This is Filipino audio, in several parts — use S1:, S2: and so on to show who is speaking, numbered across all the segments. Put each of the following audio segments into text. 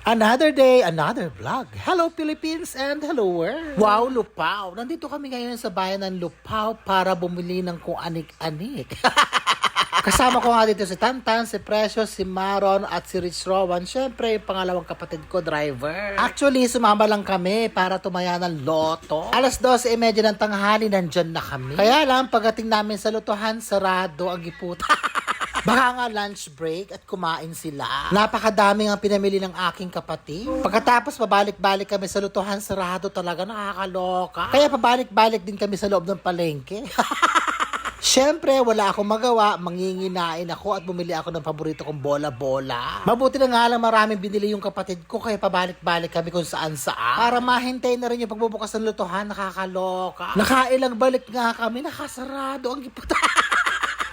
S1: Another day, another vlog. Hello Philippines and hello world. Wow, Lupaw. Nandito kami ngayon sa bayan ng Lupaw para bumili ng kung anik-anik. Kasama ko nga dito si Tantan, si Precious, si Maron at si Rich Rowan. Siyempre, yung pangalawang kapatid ko, driver. Actually, sumama lang kami para tumaya ng loto. Alas 12:30 ng tanghali, nandyan na kami. Kaya lang, pagdating namin sa lotohan, sarado ang giputa. Baka nga lunch break at kumain sila. Napakadaming ang pinamili ng aking kapatid. Pagkatapos pabalik-balik kami sa lutuhan, sarado talaga, nakakaloka. Kaya pabalik-balik din kami sa loob ng palengke. Siyempre, wala akong magawa, manginginain ako at bumili ako ng paborito kong bola-bola. Mabuti na nga lang maraming binili yung kapatid ko, kaya pabalik-balik kami kung saan-saan. Para mahintay na rin yung pagbubukas ng lutuhan, nakakaloka. Nakailang balik nga kami, nakasarado ang giputa.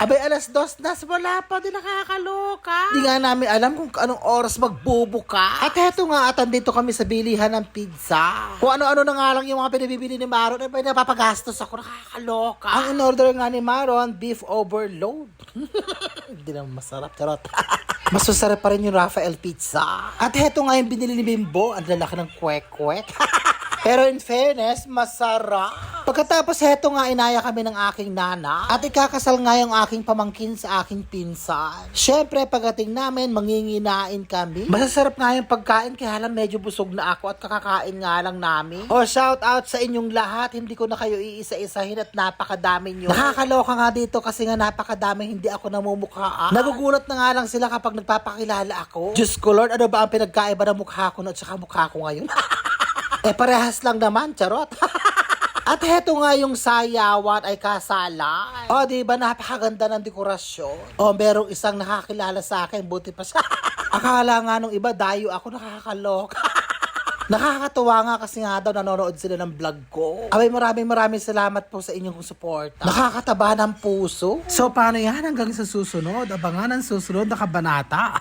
S1: Abay, alas 2 na, wala pa din, nakakaloka. Di nga namin alam kung anong oras magbubuka. At heto nga, at andito kami sa bilihan ng pizza. Kung ano-ano na nga lang yung mga pinabibili ni Maron, abay, napapagastos ako, nakakaloka. Ang in-order nga ni Maron, beef overload. Hindi naman masarap, charot. Mas masarap pa rin yung Rafael pizza. At heto nga yung binili ni Bimbo, ang lalaki ng kwek-kwek. Pero in fairness, masarap. Pagkatapos heto nga, inaya kami ng aking nana at ikakasal nga yung aking pamangkin sa aking pinsan. Siyempre, pagdating namin, manginginain kami. Masasarap nga yung pagkain, kaya lang medyo busog na ako at kakakain nga lang namin. O, shout out sa inyong lahat. Hindi ko na kayo iisa-isahin at napakadami nyo. Nakakaloka nga dito kasi nga napakadami, hindi ako namumukhaan. Nagugulat na nga lang sila kapag nagpapakilala ako. Diyos ko Lord, ano ba ang pinagkaiba ng mukha ko at saka mukha ko ngayon? Parehas lang naman, charot. At heto nga yung sayawan ay kasalan. O, diba, napakaganda ng dekorasyon. O, merong isang nakakilala sa akin, buti pa siya. Akala nga nung iba, dayo ako, nakakaloka. Nakakatuwa nga kasi nga daw nanonood sila ng vlog ko. Abay, maraming salamat po sa inyong suporta. Nakakataba ng puso. So, paano yan hanggang sa susunod? Abangan ang susunod na kabanata.